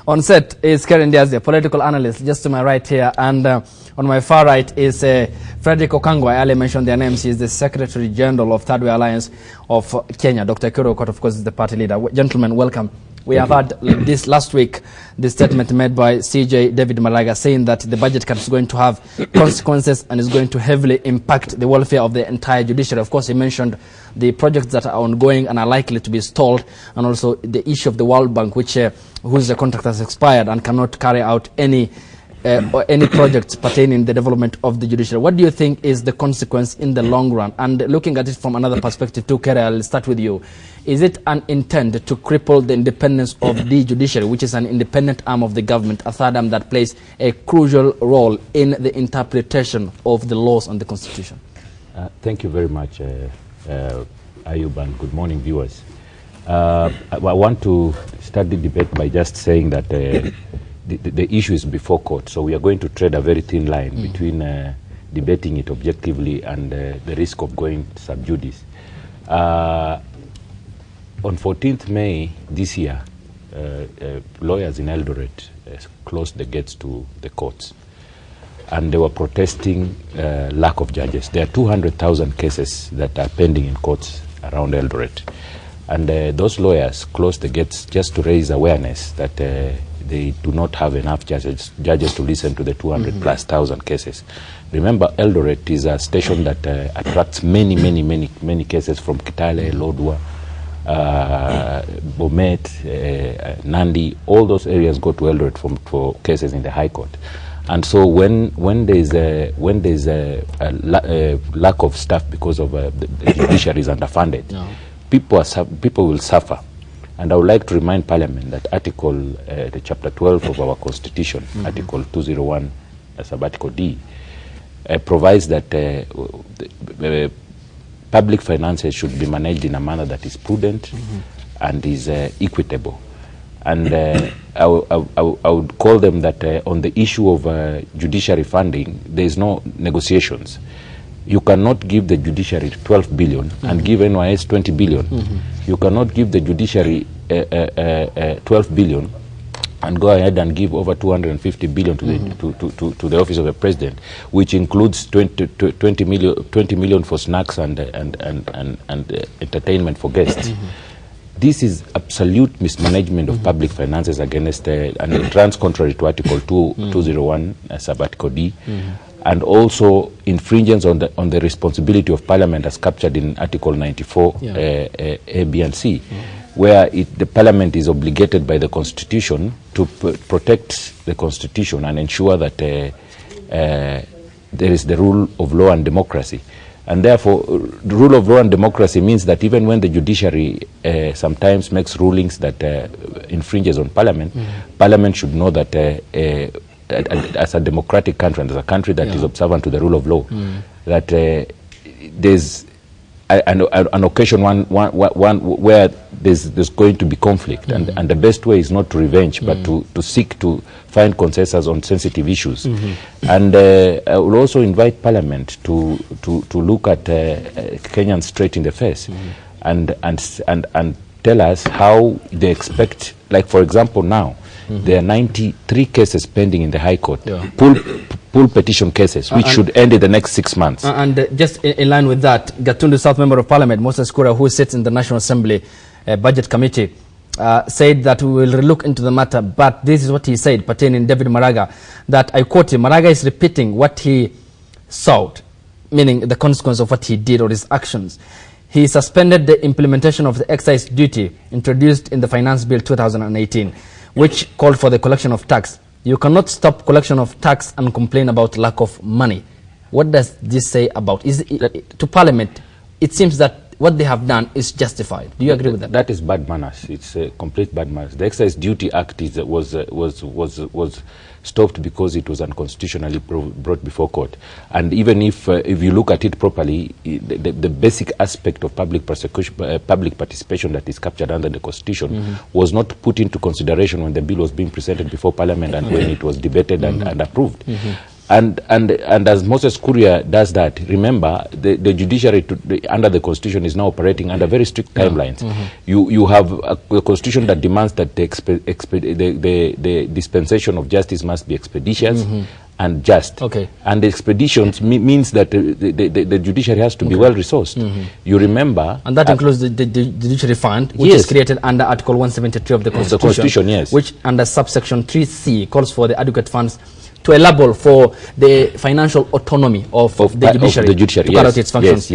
On set is Karen Diaz, the political analyst, just to my right here, and on my far right is Frederick Okangwa. I earlier mentioned their names. He is the Secretary General of Third Way Alliance of Kenya. Dr. Kiro Okot, of course, is the party leader. Gentlemen, welcome. We have had this last week, the statement made by CJ David Maraga saying that the budget cut is going to have consequences and is going to heavily impact the welfare of the entire judiciary. Of course, he mentioned the projects that are ongoing and are likely to be stalled, and also the issue of the World Bank, which whose contract has expired and cannot carry out any projects pertaining the development of the judiciary. What do you think is the consequence in the long run? And looking at it from another perspective too, Kerry, I'll start with you. Is it an intent to cripple the independence of the judiciary, which is an independent arm of the government, a third arm that plays a crucial role in the interpretation of the laws and the Constitution? Thank you very much, Ayub, and good morning, viewers. I want to start the debate by just saying that the issue is before court, so we are going to tread a very thin line between debating it objectively and the risk of going sub judice. On 14th May this year, lawyers in Eldoret closed the gates to the courts, and they were protesting lack of judges. There are 200,000 cases that are pending in courts around Eldoret, and those lawyers closed the gates just to raise awareness that they do not have enough judges to listen to the 200 plus thousand cases. Remember, Eldoret is a station that attracts many cases from Kitale, Lodwar, Bomet, Nandi. All those areas go to Eldoret for cases in the High Court. And so when there is a lack of staff because of the judiciary is underfunded, people will suffer. And I would like to remind Parliament that the Chapter 12 of our Constitution, Article 201, Article D, provides that public finances should be managed in a manner that is prudent and is equitable. And I would call them that on the issue of judiciary funding, there is no negotiations. You cannot give the judiciary 12 billion and give NYS 20 billion. You cannot give the judiciary 12 billion and go ahead and give over 250 billion to the office of the president, which includes 20 million for snacks and entertainment for guests. This is absolute mismanagement of public finances against and it runs contrary to Article 201 Article D. And also infringes on the responsibility of Parliament as captured in Article 94 A, B and C, where the Parliament is obligated by the Constitution to protect the Constitution and ensure that there is the rule of law and democracy. And therefore, the rule of law and democracy means that even when the judiciary sometimes makes rulings that infringes on Parliament, Parliament should know that as a democratic country and as a country that is observant to the rule of law, that there's an occasion where there's going to be conflict, and the best way is not to revenge, but to seek to find consensus on sensitive issues. And I will also invite Parliament to look at Kenyans straight in the face and tell us how they expect, like for example now, there are 93 cases pending in the High Court, full petition cases, which should end in the next 6 months. And just in line with that, Gatundu South Member of Parliament, Moses Kura, who sits in the National Assembly Budget Committee, said that we will look into the matter, but this is what he said pertaining David Maraga, that I quote him, Maraga is repeating what he sought, meaning the consequence of what he did or his actions. He suspended the implementation of the excise duty introduced in the Finance Bill 2018, which called for the collection of tax. You cannot stop collection of tax and complain about lack of money. What does this say about to Parliament? It seems that what they have done is justified. Do you agree with that? That is bad manners. It's complete bad manners. The Excise Duty Act was stopped because it was unconstitutionally brought before court. And even if you look at it properly, the basic aspect of public participation that is captured under the Constitution was not put into consideration when the bill was being presented before Parliament and when it was debated and approved. And as Moses Kuria does that, remember, the judiciary under the Constitution is now operating under very strict timelines. You have a Constitution that demands that the dispensation of justice must be expeditious and just. And the expeditions means that the judiciary has to be well resourced. You remember, and that includes the Judiciary Fund, which is created under Article 173 of the Constitution, which under subsection 3C calls for the adequate funds to a level for the financial autonomy of the judiciary to carry out its functions.